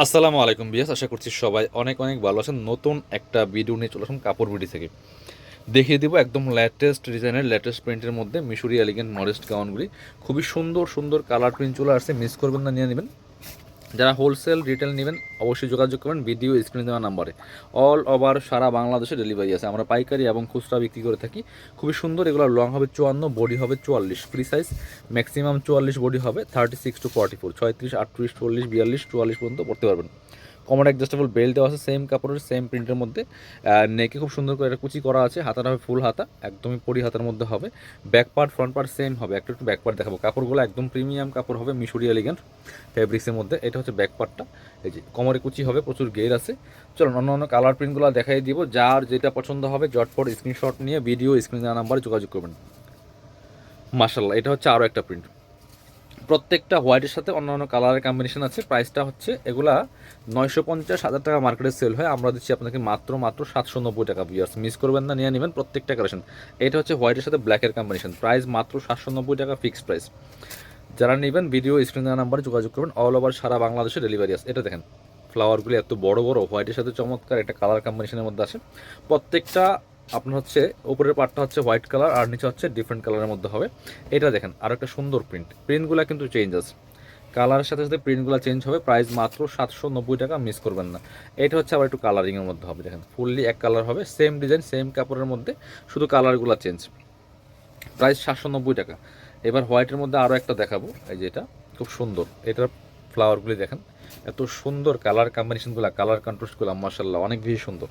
আসসালামু আলাইকুম বিয়াস, আশা করছি সবাই অনেক অনেক ভালো আছেন। নতুন একটা ভিডিও নিয়ে চলে আসুন কাপড় বিডি থেকে। দেখিয়ে দিব একদম লেটেস্ট ডিজাইনের লেটেস্ট প্রিন্টের মধ্যে মিশরি এলিগেন্ট মডেস্ট গাউনগুলি। খুবই সুন্দর সুন্দর কালার প্রিন্ট চলে আসছে, মিস করবেন না, নিয়ে নেবেন। যারা হোলসেল রিটেল নেবেন অবশ্যই যোগাযোগ করবেন ভিডিও স্ক্রিনে দেওয়া নাম্বারে। অল ওভার সারা বাংলাদেশে ডেলিভারি আছে। আমরা পাইকারি এবং খুচরা বিক্রি করে থাকি। খুবই সুন্দর, এগুলো লং হবে 54, বডি হবে 44, ফ্রি সাইজ ম্যাক্সিমাম 44 বডি হবে, 36 টু 44, 36, 38, 40, 42, 44 পর্যন্ত পড়তে পারবেন। কমন অ্যাডজাস্টেবল বেল্ট দেওয়া আছে সেম কাপড়ের সেম প্রিন্টের মধ্যে। নেকে খুব সুন্দর করে একটা কুচি করা আছে, হাতাটা হবে ফুল হাতা, একদমই পরি হাতার মধ্যে হবে। Back part front part same হবে। একটু একটু ব্যাক পার্ট দেখাবো। কাপড়গুলো একদম প্রিমিয়াম কাপড় হবে, মিশরি এলিগেন্ট ফেব্রিক্সের মধ্যে। এটা হচ্ছে ব্যাক পার্টটা, এই যে কোমরে কুচি হবে, প্রচুর গের আছে। চলুন অন্য অন্য কালার প্রিন্টগুলো দেখাই দিব। যার যেটা পছন্দ হবে জটপট স্ক্রিনশট নিয়ে ভিডিও স্ক্রিন দেওয়া নাম্বারে যোগাযোগ করবেন। মাশাল্লাহ, এটা হচ্ছে আরও একটা প্রিন্ট। প্রত্যেকটা হোয়াইটের সাথে অন্যান্য কালারের কম্বিনেশন আছে। প্রাইসটা হচ্ছে এগুলা 950,000 টাকা মার্কেটে সেল হয়, আমরা দিচ্ছি আপনাকে মাত্র মাত্র 790 টাকা। ভিউয়ার্স মিস করবেন না, নিয়ে নেবেন প্রত্যেকটা কালেকশন। এটা হচ্ছে হোয়াইটের সাথে ব্ল্যাকের কম্বিনেশন, প্রাইস মাত্র 790 টাকা, ফিক্সড প্রাইস। যারা নেবেন ভিডিও স্ক্রিন দেওয়া নাম্বারে যোগাযোগ করবেন। অল ওভার সারা বাংলাদেশে ডেলিভারি আছে। এটা দেখেন, ফ্লাওয়ারগুলি এত বড় বড়, হোয়াইটের সাথে চমৎকার একটা কালার কম্বিনেশনের মধ্যে আসে। প্রত্যেকটা আপনার হচ্ছে উপরের পার্টটা হচ্ছে হোয়াইট কালার আর নিচে হচ্ছে ডিফারেন্ট কালারের মধ্যে হবে। এটা দেখেন আর একটা সুন্দর প্রিন্টগুলো কিন্তু চেঞ্জ আছে, কালারের সাথে সাথে প্রিন্টগুলো চেঞ্জ হবে। প্রাইস মাত্র 790 টাকা, মিস করবেন না। এটা হচ্ছে আবার একটু কালারিংয়ের মধ্যে হবে, দেখেন ফুললি এক কালার হবে, সেম ডিজাইন সেম কাপড়ের মধ্যে, শুধু কালারগুলো চেঞ্জ। প্রাইস 790 টাকা। এবার হোয়াইটের মধ্যে আরও একটা দেখাবো, এই যে এটা খুব সুন্দর। এটার ফ্লাওয়ারগুলি দেখেন, এত সুন্দর কালার কম্বিনেশনগুলো, কালার কন্ট্রাস্টগুলো মাশাআল্লাহ অনেক বেশি সুন্দর।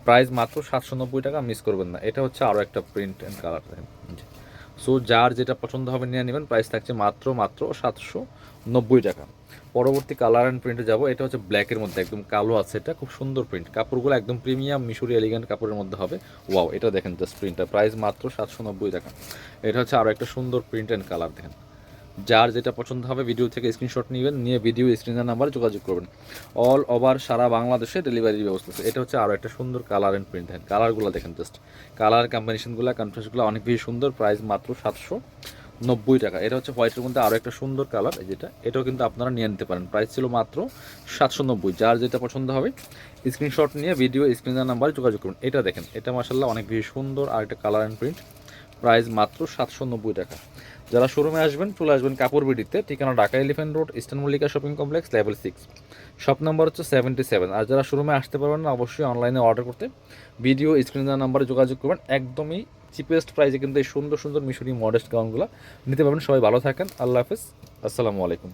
প্রাইস মাত্র 790 টাকা, মিস করবেন না। এটা হচ্ছে আরও একটা প্রিন্ট অ্যান্ড কালার দেখেন। সো যার যেটা পছন্দ হবে নিয়ে নেবেন। প্রাইস থাকছে মাত্র মাত্র 790 টাকা। পরবর্তী কালার অ্যান্ড প্রিন্টে যাবো। এটা হচ্ছে ব্ল্যাকের মধ্যে একদম কালো আছে, এটা খুব সুন্দর প্রিন্ট। কাপড়গুলো একদম প্রিমিয়াম মিশরি এলিগেন্ট কাপড়ের মধ্যে হবে। ওয়াও, এটা দেখেন জাস্ট প্রিন্টটা, প্রাইস মাত্র 790 টাকা। এটা হচ্ছে আরও একটা সুন্দর প্রিন্ট অ্যান্ড কালার দেখেন। যার যেটা পছন্দ হবে ভিডিও থেকে স্ক্রিনশট নেবেন, নিয়ে ভিডিও স্ক্রিনের নাম্বারে যোগাযোগ করবেন। অল ওভার সারা বাংলাদেশে ডেলিভারির ব্যবস্থা আছে। এটা হচ্ছে আরও একটা সুন্দর কালার অ্যান্ড প্রিন্ট দেখেন। কালারগুলো দেখেন জাস্ট, কালার কম্বিনেশনগুলো কন্ট্রাস্টগুলো অনেক বেশি সুন্দর। প্রাইস মাত্র 790 টাকা। এটা হচ্ছে হোয়াইটের মধ্যে আরও একটা সুন্দর কালার, যেটা এটাও কিন্তু আপনারা নিয়ে নিতে পারেন। প্রাইস ছিল মাত্র 790। যার যেটা পছন্দ হবে স্ক্রিনশট নিয়ে ভিডিও স্ক্রিনের নাম্বারে যোগাযোগ করুন। এটা দেখেন, এটা মাশাআল্লাহ অনেক বেশি সুন্দর আর একটা কালার অ্যান্ড প্রিন্ট। প্রাইস মাত্র 790 টাকা। যারা শোরুমে আসবেন চলে আসবেন কাপড় বিডিতে, ঠিকানা Dhaka elephant road, eastern Mallika shopping complex, level 6, shop number হচ্ছে 77। আর যারা শোরুমে আসতে পারবেন না অবশ্যই অনলাইনে অর্ডার করতে ভিডিও স্ক্রিনের নাম্বারে যোগাযোগ করবেন। একদমই চিপেস্ট প্রাইসে কিন্তু এই সুন্দর সুন্দর মিশরি মডেস্ট গাউনগুলো নিতে পারবেন। সবাই ভালো থাকেন, আল্লাহ হাফেজ, আসসালামু আলাইকুম।